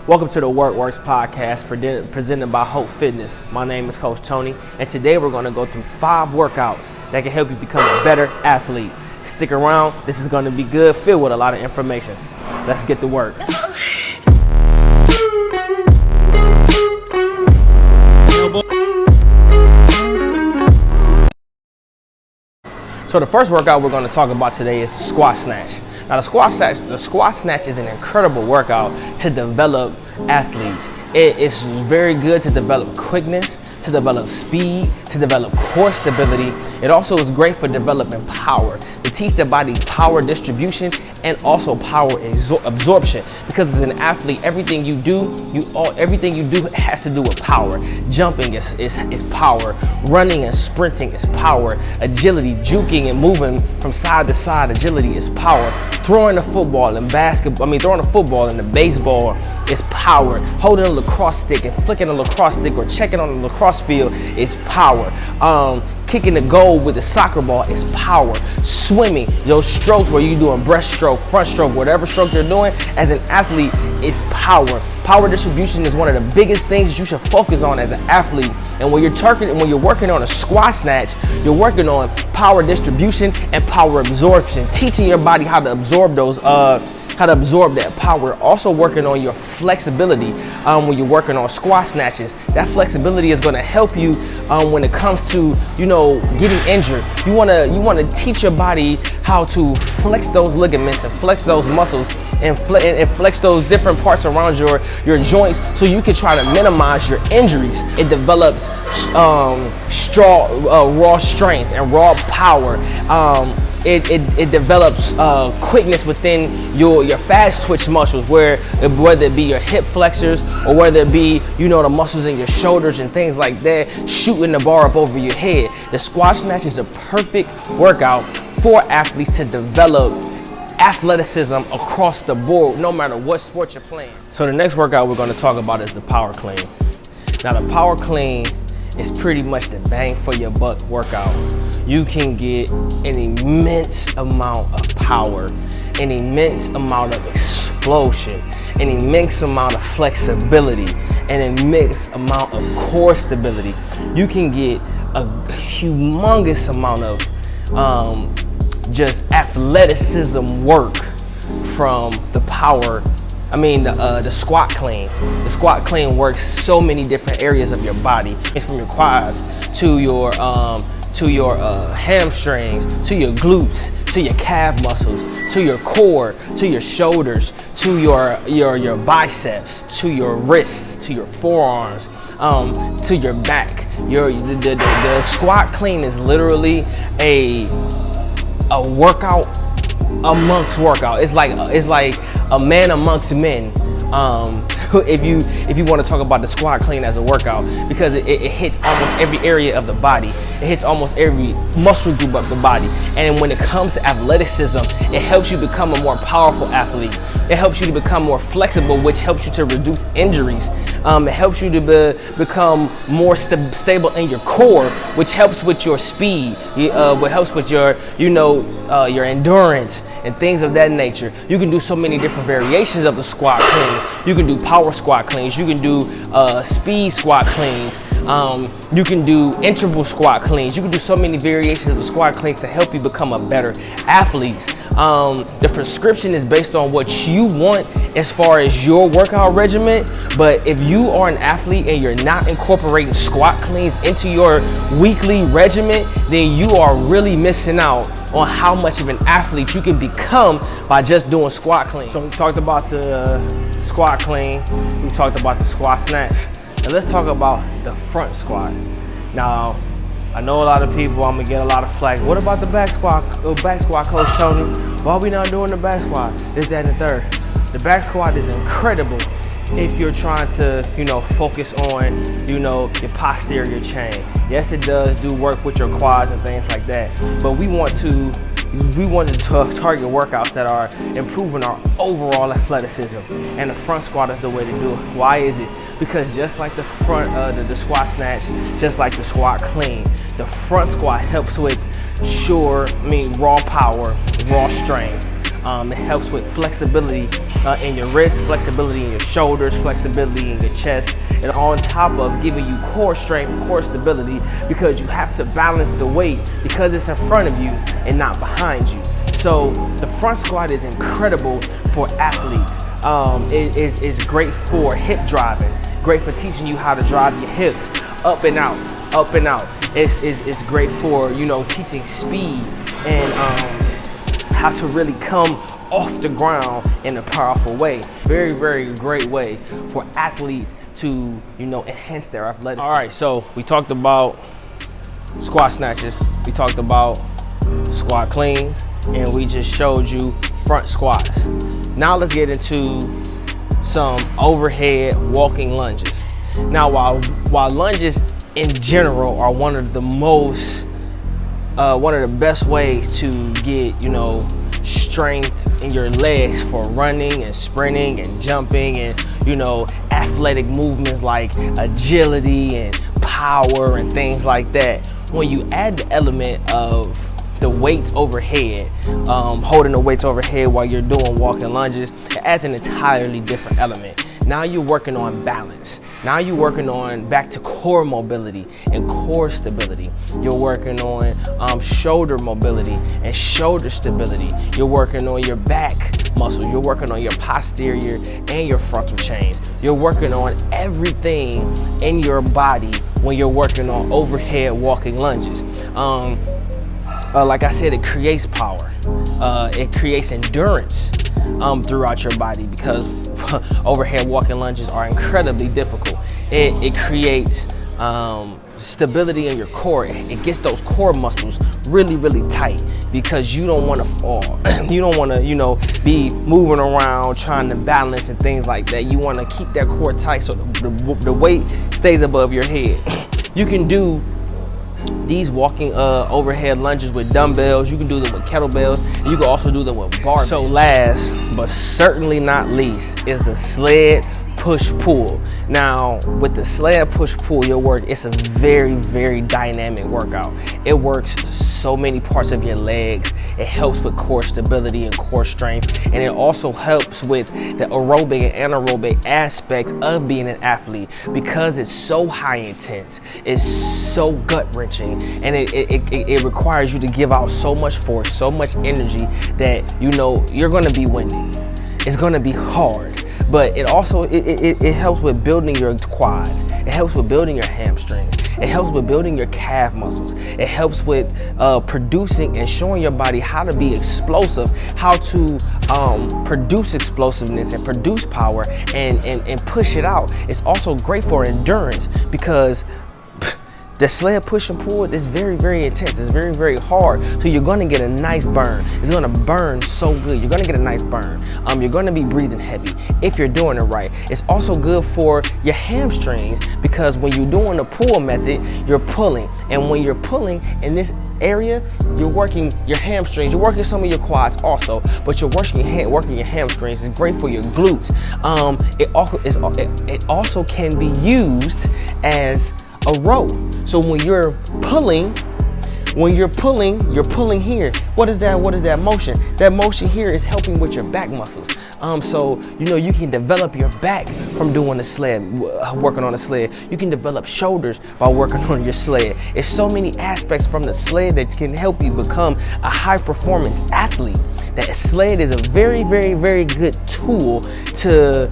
Welcome to the Work Works podcast presented by Hope Fitness. My name is Coach Tony, and today we're going to go through 5 workouts that can help you become a better athlete. Stick around. This is going to be good, filled with a lot of information. Let's get to work. So the first workout we're going to talk about today is the squat snatch. Now the squat snatch is an incredible workout to develop athletes. It is very good to develop quickness, to develop speed, to develop core stability. It also is great for developing power, to teach the body power distribution and also power absorption. Because as an athlete, everything you do has to do with power. Jumping is power. Running and sprinting is power. Agility, juking and moving from side to side, agility is power. Throwing the football and the baseball is power. Holding a lacrosse stick and flicking a lacrosse stick or checking on the lacrosse field is power. Kicking the goal with the soccer ball is power. Swimming, those strokes where you're doing breaststroke, front stroke, whatever stroke you're doing as an athlete is power. Power distribution is one of the biggest things that you should focus on as an athlete. And when you're working on a squat snatch, you're working on power distribution and power absorption, teaching your body how to absorb that power. Also working on your flexibility when you're working on squat snatches. That flexibility is going to help you when it comes to getting injured. You want to teach your body how to flex those ligaments and flex those muscles and flex those different parts around your joints so you can try to minimize your injuries. It develops raw strength and raw power. It develops quickness within your fast twitch muscles, whether it be your hip flexors or whether it be the muscles in your shoulders and things like that, shooting the bar up over your head. The squat snatch is a perfect workout for athletes to develop athleticism across the board, no matter what sport you're playing. So the next workout we're going to talk about is the power clean. Now the power clean is pretty much the bang for your buck workout. You can get an immense amount of power, an immense amount of explosion, an immense amount of flexibility, an immense amount of core stability. You can get a humongous amount of just athleticism work from the squat clean. The squat clean works so many different areas of your body. It's from your quads to your hamstrings, to your glutes, to your calf muscles, to your core, to your shoulders, to your biceps, to your wrists, to your forearms, to your back. The squat clean is literally a workout amongst workout. It's like a man amongst men. If you want to talk about the squat clean as a workout, because it hits almost every area of the body. It hits almost every muscle group of the body. And when it comes to athleticism, it helps you become a more powerful athlete. It helps you to become more flexible, which helps you to reduce injuries. It helps you to become more stable in your core, which helps with your speed. What helps with your endurance and things of that nature. You can do so many different variations of the squat clean. You can do power squat cleans. You can do speed squat cleans. You can do interval squat cleans. You can do so many variations of the squat cleans to help you become a better athlete. The prescription is based on what you want as far as your workout regimen, but if you are an athlete and you're not incorporating squat cleans into your weekly regimen, then you are really missing out on how much of an athlete you can become by just doing squat clean. So we talked about the squat clean, we talked about the squat snatch. Now let's talk about the front squat. Now, I know a lot of people, I'm gonna get a lot of flack. What about the back squat, Coach Tony? Why are we not doing the back squat? This, that, and the third. The back squat is incredible if you're trying to, focus on, your posterior chain. Yes, it does do work with your quads and things like that, but we want to target workouts that are improving our overall athleticism, and the front squat is the way to do it. Why is it? Because just like the the squat snatch, just like the squat clean, the front squat helps with raw power, raw strength, It helps with flexibility in your wrists, flexibility in your shoulders, flexibility in your chest, and on top of giving you core strength, core stability, because you have to balance the weight because it's in front of you and not behind you. So the front squat is incredible for athletes. It is great for hip driving, great for teaching you how to drive your hips up and out, up and out. It's great for, you know, teaching speed and how to really come off the ground in a powerful way. Very, very great way for athletes to, you know, enhance their athleticism. All right, so we talked about squat snatches, we talked about squat cleans, and we just showed you front squats. Now let's get into some overhead walking lunges. Now, while lunges in general are one of the best ways to get, you know, strength in your legs for running and sprinting and jumping and, you know, athletic movements like agility and power and things like that. When you add the element of the weights overhead, holding the weights overhead while you're doing walking lunges, it adds an entirely different element. Now you're working on balance. Now you're working on back to core mobility and core stability. You're working on shoulder mobility and shoulder stability. You're working on your back muscles. You're working on your posterior and your frontal chains. You're working on everything in your body when you're working on overhead walking lunges. Like I said, it creates power. It creates endurance throughout your body, because overhead walking lunges are incredibly difficult. It creates stability in your core. It gets those core muscles really, really tight, because you don't want to fall. You don't want to, you know, be moving around trying to balance and things like that. You want to keep that core tight so the weight stays above your head. You can do these walking overhead lunges with dumbbells. You can do them with kettlebells. You can also do them with barbells. So last but certainly not least is the sled push-pull. Now, with the sled push-pull, it's a very, very dynamic workout. It works so many parts of your legs. It helps with core stability and core strength, and it also helps with the aerobic and anaerobic aspects of being an athlete, because it's so high intense, it's so gut-wrenching, and it requires you to give out so much force, so much energy that, you know, you're going to be winded. It's going to be hard. But it also it helps with building your quads. It helps with building your hamstrings. It helps with building your calf muscles. It helps with producing and showing your body how to be explosive, how to produce explosiveness and produce power and push it out. It's also great for endurance, because the sled push and pull is very, very intense. It's very, very hard. So you're going to get a nice burn. It's going to burn so good. You're going to get a nice burn. You're going to be breathing heavy if you're doing it right. It's also good for your hamstrings, because when you're doing the pull method, you're pulling. And when you're pulling in this area, you're working your hamstrings. You're working some of your quads also, but you're working your hamstrings. It's great for your glutes. It also can be used as a row. So when you're pulling, you're pulling here. What is that motion? That motion here is helping with your back muscles. So, you know, you can develop your back from doing the sled, working on the sled. You can develop shoulders by working on your sled. It's so many aspects from the sled that can help you become a high performance athlete. That sled is a very, very, very good tool to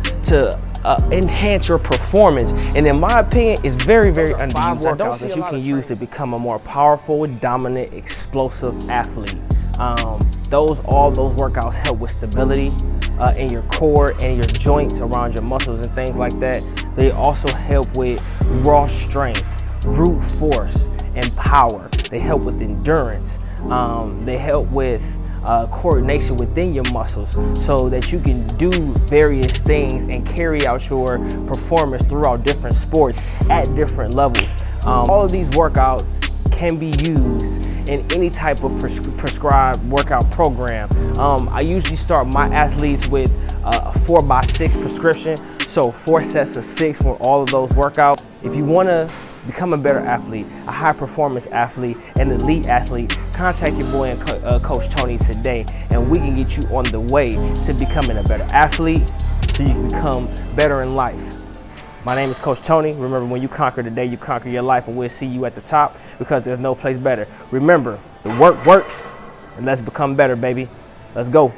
enhance your performance, and in my opinion, it's very, very underused. 5 workouts that you can use to become a more powerful, dominant, explosive athlete. All those workouts help with stability in your core and your joints around your muscles and things like that. They also help with raw strength, brute force, and power. They help with endurance. They help with coordination within your muscles, so that you can do various things and carry out your performance throughout different sports at different levels. All of these workouts can be used in any type of prescribed workout program. I usually start my athletes with a 4x6 prescription, so 4 sets of 6 for all of those workouts. If you want to become a better athlete, a high performance athlete, an elite athlete, contact your boy and Coach Tony today, and we can get you on the way to becoming a better athlete so you can become better in life. My name is Coach Tony. Remember, when you conquer the day, you conquer your life, and we'll see you at the top because there's no place better. Remember, the work works, and let's become better, baby. Let's go.